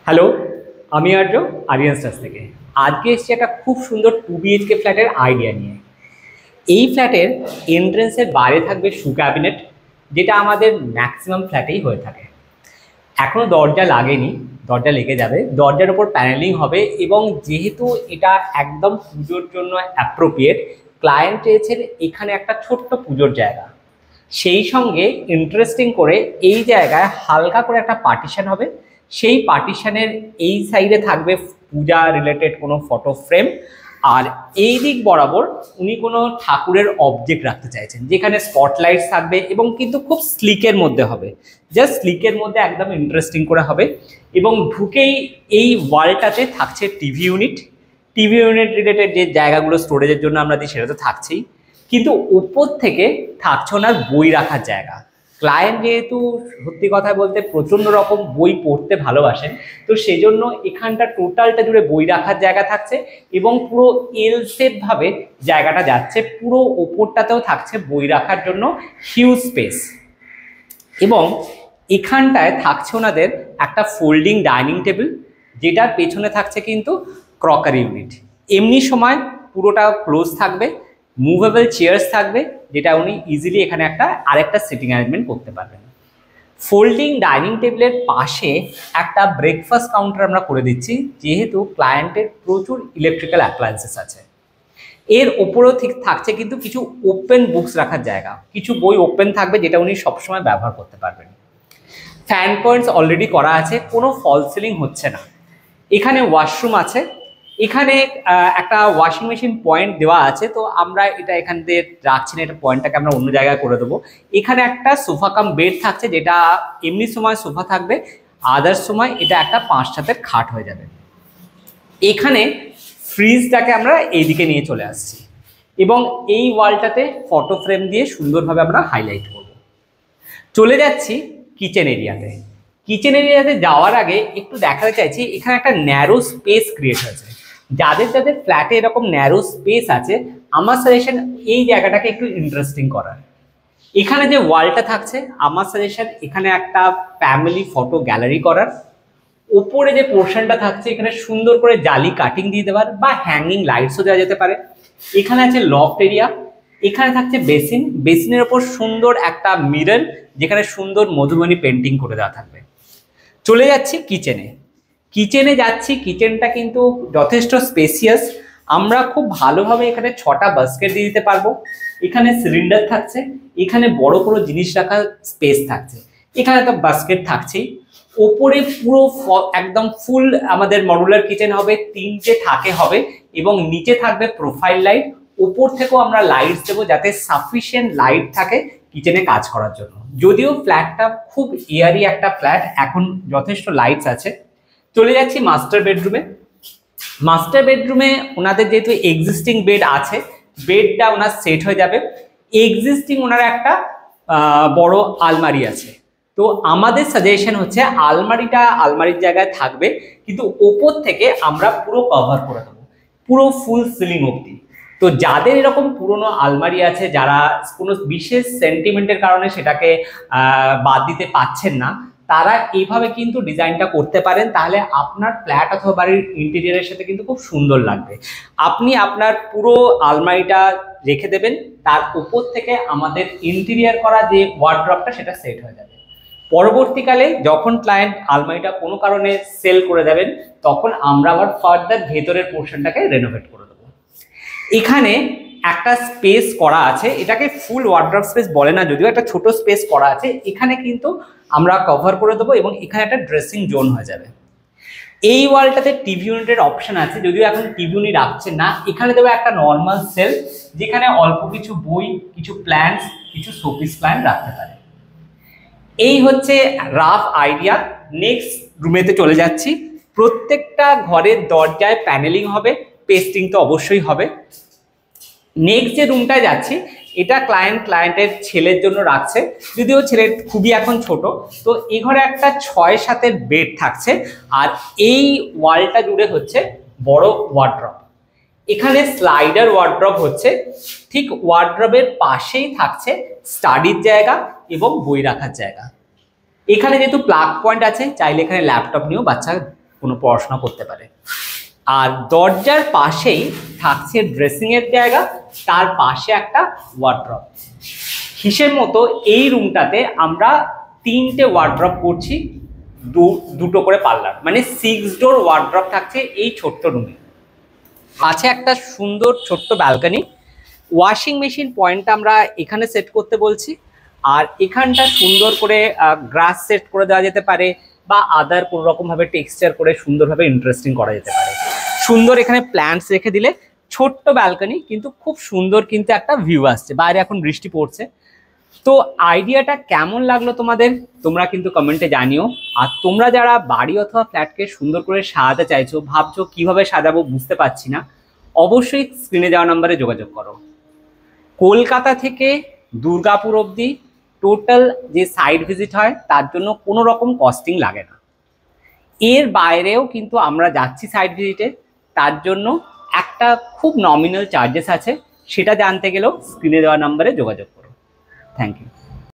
Hello, আমি আর্য Aryan stars থেকে। আজকে এসেছি একটা খুব সুন্দর 2 BHK ফ্ল্যাটের আইডিয়া নিয়ে। এই ফ্ল্যাটের এন্ট্রেন্সের বাইরে থাকবে শু ক্যাবিনেট, যেটা আমাদের ম্যাক্সিমাম ফ্ল্যাটেই হয়ে থাকে। এখনও দরজা লাগেনি, দরজা লেগে যাবে। দরজার ওপর প্যানেলিং হবে এবং যেহেতু এটা একদম পুজোর জন্য অ্যাপ্রোপ্রিয়েট, ক্লায়েন্ট চেয়েছেন এখানে একটা ছোট্ট পুজোর জায়গা। সেই সঙ্গে ইন্টারেস্টিং করে এই জায়গায় হালকা করে একটা পার্টিশন হবে। সেই পার্টিশনের এই সাইডে থাকবে পূজা রিলেটেড কোনো ফটো ফ্রেম, আর এই দিক বরাবর উনি কোনো ঠাকুরের অবজেক্ট রাখতে চাইছেন, যেখানে স্পটলাইট থাকবে এবং কিন্তু খুব স্লিকের মধ্যে হবে। জাস্ট স্লিকের মধ্যে একদম ইন্টারেস্টিং করে হবে। এবং ঢুকেই এই ওয়ালটাতে থাকছে TV unit. TV unit related যে জায়গাগুলো স্টোরেজের জন্য আমরা দিই সেটা তো থাকছেই, কিন্তু উপর থেকে থাকছে ওনার বই রাখার জায়গা। ক্লায়েন্ট যেহেতু সত্যি কথা বলতে প্রচণ্ড রকম বই পড়তে ভালোবাসেন, তো সেই জন্য এখানটা টোটালটা জুড়ে বই রাখার জায়গা থাকছে এবং পুরো এল শেপ ভাবে জায়গাটা যাচ্ছে। পুরো ওপরটাতেও থাকছে বই রাখার জন্য হিউজ স্পেস। এবং এখানটায় থাকছে ওনাদের একটা ফোল্ডিং ডাইনিং টেবিল, যেটার পেছনে থাকছে কিন্তু ক্রকারি ইউনিট। এমনি সময় পুরোটা ক্লোজ থাকবে, মুভেবল চেয়ার্স থাকবে, যেটা উনি ইজিলি এখানে আরেকটা সিটিং অ্যারেঞ্জমেন্ট করতে পারবেন। ফোল্ডিং ডাইনিং টেবিলের পাশে একটা ব্রেকফাস্ট কাউন্টার আমরা করে দিচ্ছি, যেহেতু ক্লায়েন্টের প্রচুর ইলেকট্রিক্যাল অ্যাপ্লায়েন্সেস আছে। এর ওপরেও ঠিক থাকছে কিন্তু কিছু ওপেন বুকস রাখার জায়গা, কিছু বই ওপেন থাকবে যেটা উনি সবসময় ব্যবহার করতে পারবেন। ফ্যান পয়েন্টস অলরেডি করা আছে, কোনো ফল সিলিং হচ্ছে না। এখানে ওয়াশরুম আছে, এখানে একটা ওয়াশিং মেশিন পয়েন্ট দেওয়া আছে, তো আমরা এটা এখান দিয়ে রাখছি না, এটা পয়েন্টটাকে আমরা অন্য জায়গায় করে দেবো। এখানে একটা সোফা কাম বেড থাকছে, যেটা এমনি সময় সোফা থাকবে, আদার্স সময় এটা একটা 5 ছাতের খাট হয়ে যাবে। এখানে ফ্রিজটাকে আমরা এইদিকে নিয়ে চলে আসছি এবং এই ওয়ালটাতে ফটো ফ্রেম দিয়ে সুন্দরভাবে আমরা হাইলাইট করব। চলে যাচ্ছি কিচেন এরিয়াতে। কিচেন এরিয়াতে যাওয়ার আগে একটু দেখাতে চাইছি, এখানে একটা ন্যারো স্পেস ক্রিয়েট হয়েছে। যাদের যাদের ফ্ল্যাটে এরকম ন্যারো স্পেস আছে, আমার সাজেশন এই জায়গাটাকে একটু ইন্টারেস্টিং করার। এখানে যে ওয়ালটা থাকছে, আমার সাজেশন এখানে একটা ফ্যামিলি ফটো গ্যালারি করার। ওপরে যে পোর্শনটা থাকছে, এখানে সুন্দর করে জালি কাটিং দিয়ে দেওয়ার বা হ্যাঙ্গিং লাইটসও দেওয়া যেতে পারে। এখানে আছে লফট এরিয়া, এখানে থাকছে বেসিন, বেসিনের ওপর সুন্দর একটা মিরর, যেখানে সুন্দর মধুবনী পেন্টিং করে দেওয়া থাকবে। চলে যাচ্ছি কিচেনে। কিচেনে যাচ্ছি, কিচেনটা কিন্তু যথেষ্ট স্পেসিয়াস। আমরা খুব ভালোভাবে এখানে 6টা বাস্কেট দিয়ে দিতে পারবো। এখানে সিলিন্ডার থাকছে, এখানে বড় বড় জিনিস রাখার স্পেস থাকছে, এখানে তো বাস্কেট থাকছেই। ওপরে পুরো একদম ফুল আমাদের মডুলার কিচেন হবে, 3টে থাকে হবে এবং নিচে থাকবে প্রোফাইল লাইট। উপর থেকেও আমরা লাইটস দেবো যাতে সাফিসিয়েন্ট লাইট থাকে কিচেনে কাজ করার জন্য। যদিও ফ্ল্যাটটা খুব এয়ারি একটা ফ্ল্যাট, এখন যথেষ্ট লাইটস আছে। চলে যাচ্ছি মাস্টার বেডরুমে। মাস্টার বেডরুমে ওনাদের যেহেতু এক্সিস্টিং বেড আছে, বেডটা ওনার সেট হয়ে যাবে। এক্সিস্টিং ওনার একটা বড় আলমারি আছে, তো আমাদের সাজেশন হচ্ছে আলমারির জায়গায় থাকবে, কিন্তু ওপর থেকে আমরা পুরো কভার করে দেবো, পুরো ফুল সিলিং অবধি। তো যাদের এরকম পুরনো আলমারি আছে, যারা কোনো বিশেষ সেন্টিমেন্টের কারণে সেটাকে বাদ দিতে পাচ্ছেন না, তারা এইভাবে কিন্তু ডিজাইনটা করতে পারেন। তাহলে আপনার ফ্ল্যাট অথবা বাড়ির ইন্টেরিয়ারের সাথে কিন্তু খুব সুন্দর লাগবে। আপনি আপনার পুরো আলমারিটা রেখে দেবেন, তার উপর থেকে আমাদের ইন্টেরিয়ার করা যে ওয়ার্ড্রপটা সেটা সেট হয়ে যাবে। পরবর্তীকালে যখন ক্লায়েন্ট আলমারিটা কোনো কারণে সেল করে দেবেন, তখন আমরা আবার ফার্দার ভেতরের পোর্শনটাকে রেনোভেট করে দেবো। এখানে একটা স্পেস করা আছে, এটাকে ফুল ওয়ার্ড্রপ স্পেস বলে না, যদিও একটা ছোট স্পেস করা আছে। এখানে কিন্তু আমরা কভার করে দেবো এবং এখানে একটা ড্রেসিং জোন হয়ে যাবে। এই ওয়ালটাতে টিভি ইউনিটের অপশন আছে, যদিও এখন টিভি ইউনিট রাখছে না। এখানে দেবো একটা নর্মাল সেলফ, যেখানে অল্প কিছু বই, কিছু প্ল্যান্টস, কিছু শোপিস প্ল্যান্ট রাখতে পারে। এই হচ্ছে রাফ আইডিয়া। নেক্সট রুমেতে চলে যাচ্ছি। প্রত্যেকটা ঘরের দরজায় প্যানেলিং হবে, পেস্টিং তো অবশ্যই হবে। নেক্সট যে রুমটায় যাচ্ছি, এটা ক্লায়েন্টের ছেলের জন্য রাখছে, যদিও ছেলের খুবই এখন ছোট। তো এই ঘরে একটা 6-7-এর বেড থাকছে, আর এই ওয়ালটা জুড়ে হচ্ছে বড় ওয়ার্ড্রপ। এখানে স্লাইডার ওয়ার্ড্রপ হচ্ছে, ঠিক ওয়ার্ড্রপের পাশেই থাকছে স্টাডির জায়গা এবং বই রাখার জায়গা। এখানে যেহেতু প্লাগ পয়েন্ট আছে, চাইলে এখানে ল্যাপটপ নিয়েও বাচ্চা কোনো পড়াশোনা করতে পারে। আর দরজার পাশেই থাকছে ড্রেসিংয়ের জায়গা, তার পাশে একটা ওয়ার্ড্রপ। হিসেব মতো এই রুমটাতে আমরা 3টে ওয়ার্ড্রপ করছি, দুটো করে পাল্লার, মানে 6 ডোর ওয়ার্ড্রপ থাকছে এই ছোট্ট রুমে। আছে একটা সুন্দর ছোট্ট ব্যালকনি। ওয়াশিং মেশিন পয়েন্টটা আমরা এখানে সেট করতে বলছি, আর এখানটা সুন্দর করে গ্রাস সেট করে দেওয়া যেতে পারে, বা আদার কোনো রকমভাবে টেক্সচার করে সুন্দরভাবে ইন্টারেস্টিং করা যেতে পারে। সুন্দর এখানে প্ল্যান্টস রেখে দিলে ছোট্ট ব্যালকনি কিন্তু খুব সুন্দর কিন্তু একটা ভিউ আসছে। বাইরে এখন বৃষ্টি পড়ছে। তো আইডিয়াটা কেমন লাগলো তোমাদের, তোমরা কিন্তু কমেন্টে জানিও। আর তোমরা যারা বাড়ি অথবা ফ্ল্যাটকে সুন্দর করে সাজাতে চাইছো, ভাবছো কিভাবে সাজাবো বুঝতে পারছি না, অবশ্যই স্ক্রিনে দেওয়া নম্বরে যোগাযোগ করো। কলকাতা থেকে দুর্গাপুর অবধি টোটাল যে সাইট ভিজিট হয় তার জন্য কোনো রকম কস্টিং লাগে না। এর বাইরেও কিন্তু আমরা যাচ্ছি সাইট ভিজিটে, তার জন্য একটা খুব নমিনাল চার্জেস আছে, সেটা জানতে গেলেও স্ক্রিনে দেওয়া নম্বরে যোগাযোগ করো। Thank you.